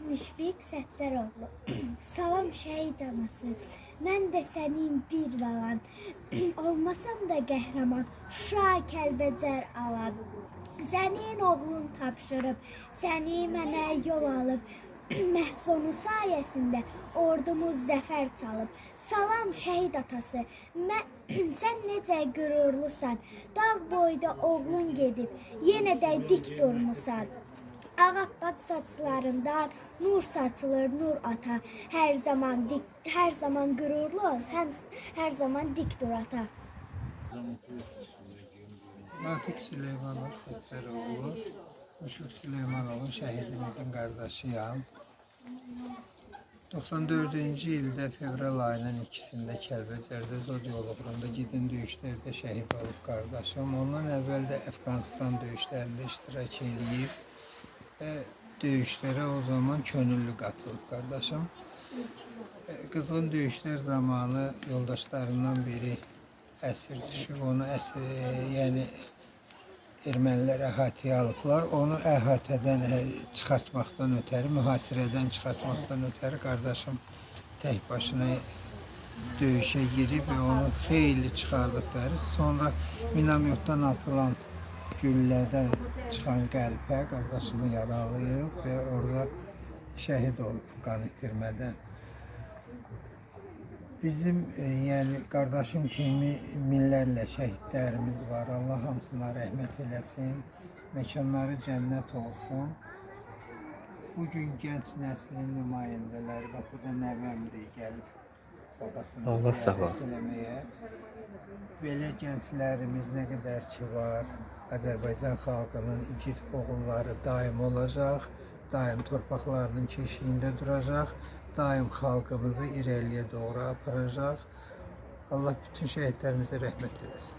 Müşfiq Səttəroğlu. Salam şəhid anası. Mən də sənin bir balan. Olmasam da qəhrəman. Şuşa Kəlbəcər alan. Sənin oğlun tapşırıb, səni mənə yol alıb. Məhz onun sayəsində ordumuz zəfər çalıb. Salam şəhid atası. Sən necə qürurlusan. Dağ boyda oğlun gedib, yenə də dik durmusan. Ağappaq saçlarından nur saçılır nur ata. Hər zaman qürurlu ol, hər zaman dik dur ata. Natiq Süleymanov Səttəroğlu, Müşfiq Süleymanovun şəhidimizin qardaşıyam. 94-cü ildə fevral ayının 2-sində Kəlbəcərdə Zodiol uğrunda gedən döyüşlərdə şəhid olub qardaşım. Ondan əvvəl də Əfqanistan döyüşlərində iştirak edib və döyüşlərə o zaman könüllü qatılıb qardaşım. Qızğın döyüşlər zamanı yoldaşlarından biri əsir düşüb, onu ermənilər əhatəyə alıblar. Onu əhatədən çıxartmaqdan ötəri, mühasirədən çıxartmaqdan ötəri qardaşım tək başına döyüşə girib və onu xeyli çıxardıb bəri. Sonra minamyotdan atılan güllədən çıxan qəlpə qardaşımı yaralayıb və orada şəhid olub qan itirmədən. Bizim qardaşım kimi minlərlə şəhidlərimiz var. Allah hamısına rəhmət eləsin. Məkanları cənnət olsun. Bugün gənc nəslin nümayəndələri, bax burada nəvəmdir, gəlib babasını ziyarət eləməyə. Belə gənclərimiz nə qədər ki var, Azərbaycan xalqının igid oğulları daim olacaq, daim torpaqlarının keşiyində duracaq, daim xalqımızı irəliyə doğru aparacaq. Allah bütün şəhidlərimizə rəhmət eləsin.